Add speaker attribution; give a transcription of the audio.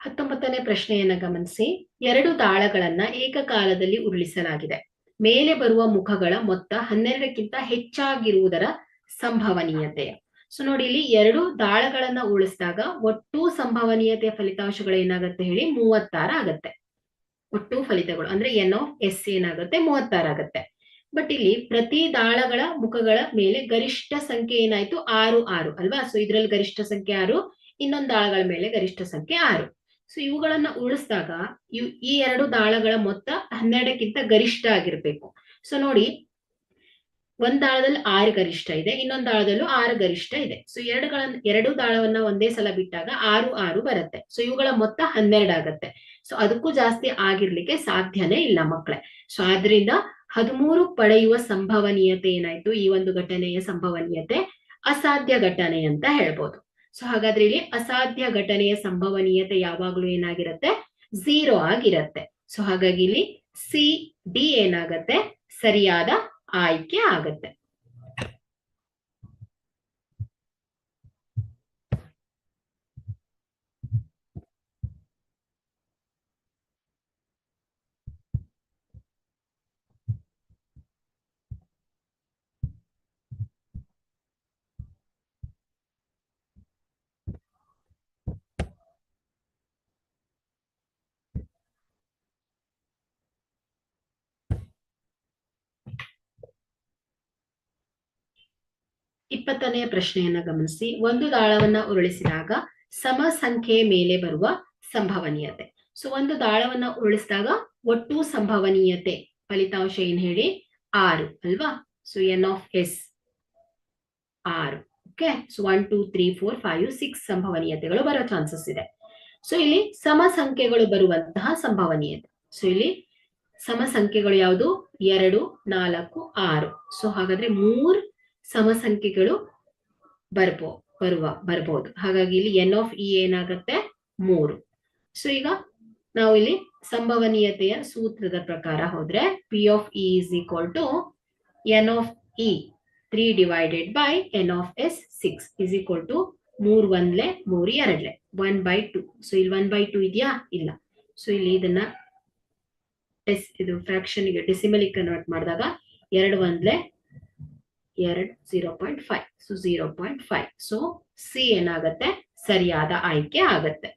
Speaker 1: 19ನೇ ಪ್ರಶ್ನೆಯನ್ನ ಗಮನಿಸಿ. 2 ದಾಳಗಳನ್ನ ಏಕಕಾಲದಲ್ಲಿ ಉರುಳಿಸಲಾಗಿದೆ. ಮೇಲೆ ಬರುವ ಮುಖಗಳ ಮೊತ್ತ 12ಕ್ಕಿಂತ ಹೆಚ್ಚಾಗಿರುವುದರ ಸಂಭವನೀಯತೆಯ. ಸೊ ನೋಡಿ, ಇಲ್ಲಿ 2 ದಾಳಗಳನ್ನ ಉಳಿಸಿದಾಗ ಒಟ್ಟು ಸಂಭವನೀಯತೆಯ ಫಲಿತಾಂಶಗಳು ಏನಾಗುತ್ತೆ ಹೇಳಿ, 36 ಆಗತ್ತೆ. ಒಟ್ಟು ಫಲಿತಗಳು ಅಂದ್ರೆ n(s) ಏನಾಗುತ್ತೆ, 36 ಆಗತ್ತೆ. ಬಟ್ ಇಲ್ಲಿ ಪ್ರತಿ ದಾಳಗಳ ಮುಖಗಳ ಮೇಲೆ ಗರಿಷ್ಠ ಸಂಖ್ಯೆ ಏನಾಯ್ತು, 6 ಅಲ್ವಾ. ಸೊ ಇದ್ರಲ್ಲಿ ಗರಿಷ್ಠ ಸಂಖ್ಯೆ 6, ಇನ್ನೊಂದು ದಾಳಗಳ ಮೇಲೆ ಗರಿಷ್ಠ ಸಂಖ್ಯೆ 6. ಸೊ ಇವುಗಳನ್ನ ಉಳಿಸಿದಾಗ ಈ 2 ದಾಳಗಳ ಮೊತ್ತ 12ಕ್ಕಿಂತ ಗರಿಷ್ಠ ಆಗಿರ್ಬೇಕು. ಸೊ ನೋಡಿ, ಒಂದ್ ದಾಳದಲ್ಲಿ 6 ಗರಿಷ್ಠ ಇದೆ, ಇನ್ನೊಂದು ದಾಳದಲ್ಲೂ 6 ಗರಿಷ್ಠ ಇದೆ. ಸೊ 2 ದಾಳವನ್ನ ಒಂದೇ ಸಲ ಬಿಟ್ಟಾಗ 6 ಬರುತ್ತೆ. ಸೊ ಇವುಗಳ ಮೊತ್ತ 12 ಆಗತ್ತೆ. ಸೊ ಅದಕ್ಕೂ ಜಾಸ್ತಿ ಆಗಿರ್ಲಿಕ್ಕೆ ಸಾಧ್ಯನೇ ಇಲ್ಲ ಮಕ್ಕಳೇ. ಸೊ ಆದ್ರಿಂದ 13 ಪಡೆಯುವ ಸಂಭವನೀಯತೆ ಏನಾಯ್ತು, ಈ ಒಂದು ಘಟನೆಯ ಸಂಭವನೀಯತೆ ಅಸಾಧ್ಯ ಘಟನೆ ಅಂತ ಹೇಳ್ಬೋದು. ಸೊ ಹಾಗಾದ್ರೆ ಇಲ್ಲಿ ಅಸಾಧ್ಯ ಘಟನೆಯ ಸಂಭವನೀಯತೆ ಯಾವಾಗ್ಲೂ ಏನಾಗಿರತ್ತೆ, 0 ಆಗಿರತ್ತೆ. ಸೊ ಹಾಗಾಗಿ ಇಲ್ಲಿ CD ಏನಾಗತ್ತೆ, ಸರಿಯಾದ ಆಯ್ಕೆ ಆಗತ್ತೆ. ಇಪ್ಪತ್ತನೆಯ ಪ್ರಶ್ನೆಯನ್ನ ಗಮನಿಸಿ. ಒಂದು ದಾಳವನ್ನ ಉರುಳಿಸಿದಾಗ ಸಮ ಸಂಖ್ಯೆಯ ಮೇಲೆ ಬರುವ ಸಂಭವನೀಯತೆ. ಸೊ ಒಂದು ದಾಳವನ್ನ ಉರುಳಿಸಿದಾಗ ಒಟ್ಟು ಸಂಭವನೀಯತೆ ಫಲಿತಾಂಶ ಏನ್ ಹೇಳಿ, 6 ಅಲ್ವಾ. So n(s) 6. ಓಕೆ. ಸೊ 1 2 3 4 5 6 ಸಂಭವನೀಯತೆಗಳು ಬರೋ ಚಾನ್ಸಸ್ ಇದೆ. ಸೊ ಇಲ್ಲಿ ಸಮ ಸಂಖ್ಯೆಗಳು ಬರುವಂತಹ ಸಂಭವನೀಯತೆ. ಸೊ ಇಲ್ಲಿ ಸಮ ಸಂಖ್ಯೆಗಳು ಯಾವುದು, 2 4 6. ಸೊ ಹಾಗಾದ್ರೆ 3 ಸಮ ಸಂಖ್ಯೆಗಳು ಬರ್ಬೋದು. ಹಾಗಾಗಿ ಇಲ್ಲಿ n(e) ಏನಾಗತ್ತೆ, 3. ಸೊ ಈಗ ನಾವು ಇಲ್ಲಿ ಸಂಭವನೀಯತೆಯ ಸೂತ್ರದ ಪ್ರಕಾರ ಹೋದ್ರೆ P(e) n(e) 3 divided by n(s) 6 is equal to 3 1 3 2 1/2. So ಇಲ್ಲಿ 1/2 ಇದೆಯಾ, ಇಲ್ಲ. ಸೊ ಇಲ್ಲಿ ಇದನ್ನ ಇದು ಫ್ರಾಕ್ಷನ್ ಗೆ ಡೆಸಿಮಲ್ ಕನ್ವರ್ಟ್ ಮಾಡಿದಾಗ 2 1 2 0.5. ಸೊ 0.5. ಸೊ ಸಿ ಏನಾಗತ್ತೆ, ಸರಿಯಾದ ಆಯ್ಕೆ ಆಗತ್ತೆ.